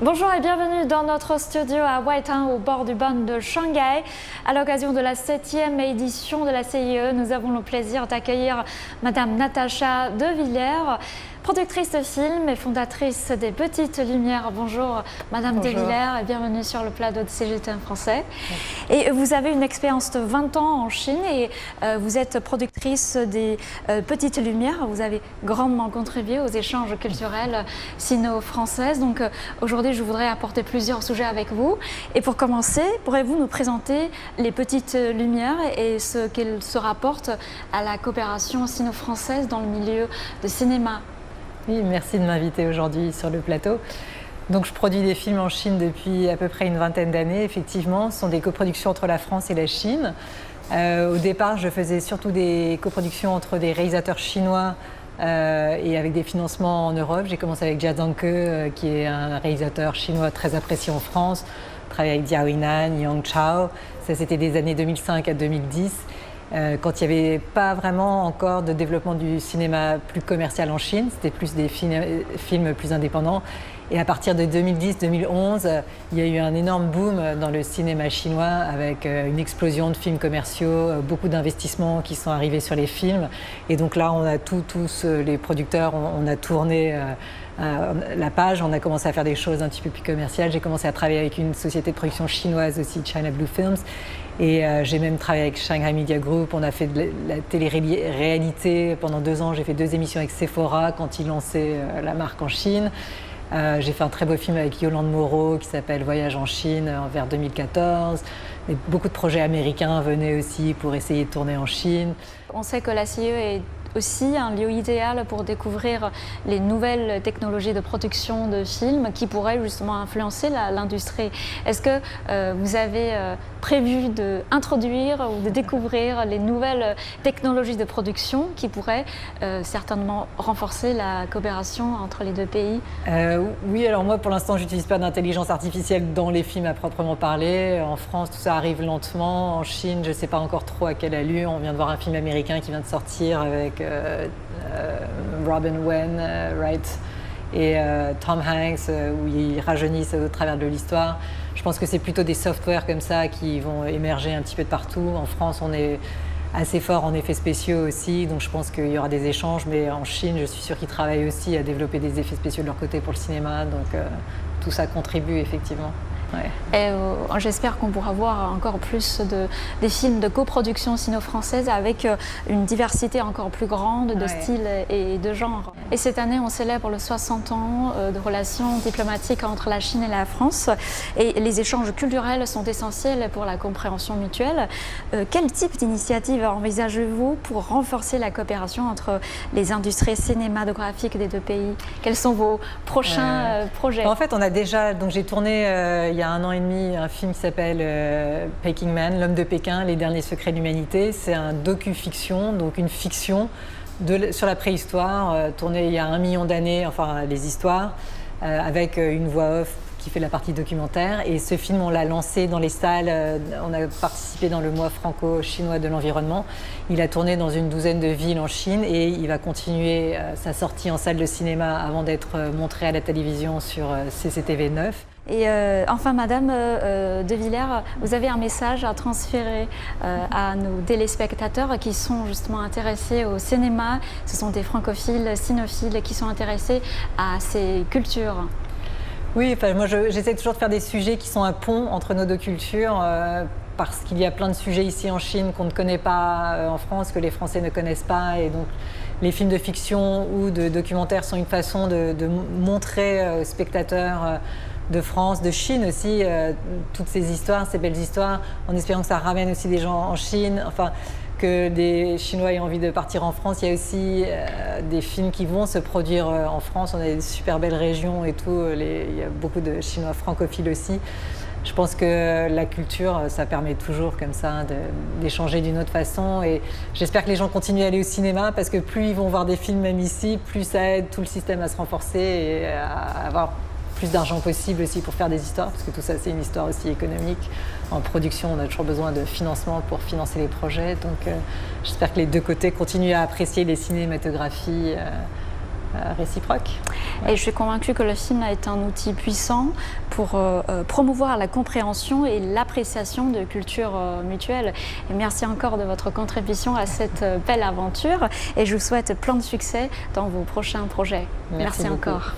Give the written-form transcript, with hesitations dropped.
Bonjour et bienvenue dans notre studio à Weihai au bord du Ban de Shanghai. À l'occasion de la 7e édition de la CIE, nous avons le plaisir d'accueillir Madame Natacha Devillers, productrice de films et fondatrice des Petites Lumières. Bonjour Madame Bonjour. Devillers et bienvenue sur le plateau de CGTN français. Et vous avez une expérience de 20 ans en Chine et vous êtes productrice des Petites Lumières. Vous avez grandement contribué aux échanges culturels sino-françaises. Donc aujourd'hui, je voudrais apporter plusieurs sujets avec vous. Et pour commencer, pourrez-vous nous présenter les Petites Lumières et ce qu'elles se rapportent à la coopération sino-française dans le milieu de cinéma? Oui, merci de m'inviter aujourd'hui sur le plateau. Donc, je produis des films en Chine depuis à peu près une vingtaine d'années. Effectivement, ce sont des coproductions entre la France et la Chine. Au départ, je faisais surtout des coproductions entre des réalisateurs chinois et avec des financements en Europe. J'ai commencé avec Jia Zhangke, qui est un réalisateur chinois très apprécié en France. J'ai travaillé avec Diao Yinan, Yang Chao. Ça, c'était des années 2005 à 2010. Quand il n'y avait pas vraiment encore de développement du cinéma plus commercial en Chine, c'était plus des films plus indépendants. Et à partir de 2010-2011, il y a eu un énorme boom dans le cinéma chinois avec une explosion de films commerciaux, beaucoup d'investissements qui sont arrivés sur les films. Et donc là, on a tous les producteurs, on a tourné la page, on a commencé à faire des choses un petit peu plus commerciales. J'ai commencé à travailler avec une société de production chinoise aussi, China Blue Films. Et j'ai même travaillé avec Shanghai Media Group. On a fait de la télé-réalité pendant 2 ans. J'ai fait 2 émissions avec Sephora quand ils lançaient la marque en Chine. J'ai fait un très beau film avec Yolande Moreau qui s'appelle Voyage en Chine vers 2014. Et beaucoup de projets américains venaient aussi pour essayer de tourner en Chine. On sait que la CIE est aussi un lieu idéal pour découvrir les nouvelles technologies de production de films qui pourraient justement influencer l'industrie. Est-ce que vous avez prévu d'introduire ou de découvrir les nouvelles technologies de production qui pourraient certainement renforcer la coopération entre les deux pays? Oui, alors moi pour l'instant j'utilise pas d'intelligence artificielle dans les films à proprement parler. En France tout ça arrive lentement. En Chine je ne sais pas encore trop à quelle allure. On vient de voir un film américain qui vient de sortir avec Robin Wainwright et Tom Hanks où ils rajeunissent au travers de l'histoire. Je pense que c'est plutôt des softwares comme ça qui vont émerger un petit peu de partout. En France, on est assez fort en effets spéciaux aussi, donc je pense qu'il y aura des échanges, mais en Chine, je suis sûre qu'ils travaillent aussi à développer des effets spéciaux de leur côté pour le cinéma, donc tout ça contribue effectivement. Ouais. Et j'espère qu'on pourra voir encore plus des films de coproduction sino-française avec une diversité encore plus grande de styles et de genres. Et cette année, on célèbre le 60 ans de relations diplomatiques entre la Chine et la France. Et les échanges culturels sont essentiels pour la compréhension mutuelle. Quel type d'initiative envisagez-vous pour renforcer la coopération entre les industries cinématographiques des deux pays? Quels sont vos prochains projets? En fait, on a déjà, donc j'ai tourné il y a 1 an et demi un film qui s'appelle Peking Man, l'homme de Pékin, les derniers secrets de l'humanité. C'est un docu-fiction, donc une fiction sur la préhistoire, tournée il y a 1 million d'années, enfin les histoires, avec une voix off qui fait la partie documentaire. Et ce film, on l'a lancé dans les salles, on a participé dans le mois franco-chinois de l'environnement. Il a tourné dans une 12aine de villes en Chine et il va continuer sa sortie en salle de cinéma avant d'être montré à la télévision sur CCTV 9. Et enfin, Madame Devillers, vous avez un message à transférer à nos téléspectateurs qui sont justement intéressés au cinéma. Ce sont des francophiles, cinéphiles qui sont intéressés à ces cultures. Oui, enfin, moi j'essaie toujours de faire des sujets qui sont un pont entre nos 2 cultures parce qu'il y a plein de sujets ici en Chine qu'on ne connaît pas en France, que les Français ne connaissent pas. Et donc les films de fiction ou de documentaires sont une façon de montrer aux spectateurs de France, de Chine aussi, toutes ces histoires, ces belles histoires, en espérant que ça ramène aussi des gens en Chine, enfin que des Chinois aient envie de partir en France. Il y a aussi des films qui vont se produire en France, on a des super belles régions et tout, il y a beaucoup de Chinois francophiles aussi. Je pense que la culture, ça permet toujours comme ça d'échanger d'une autre façon et j'espère que les gens continuent à aller au cinéma parce que plus ils vont voir des films même ici, plus ça aide tout le système à se renforcer et à avoir plus d'argent possible aussi pour faire des histoires, parce que tout ça c'est une histoire aussi économique. En production, on a toujours besoin de financement pour financer les projets, donc j'espère que les 2 côtés continuent à apprécier les cinématographies réciproque. Et je suis convaincue que le film est un outil puissant pour promouvoir la compréhension et l'appréciation de cultures mutuelles. Et merci encore de votre contribution à cette belle aventure et je vous souhaite plein de succès dans vos prochains projets. Merci encore.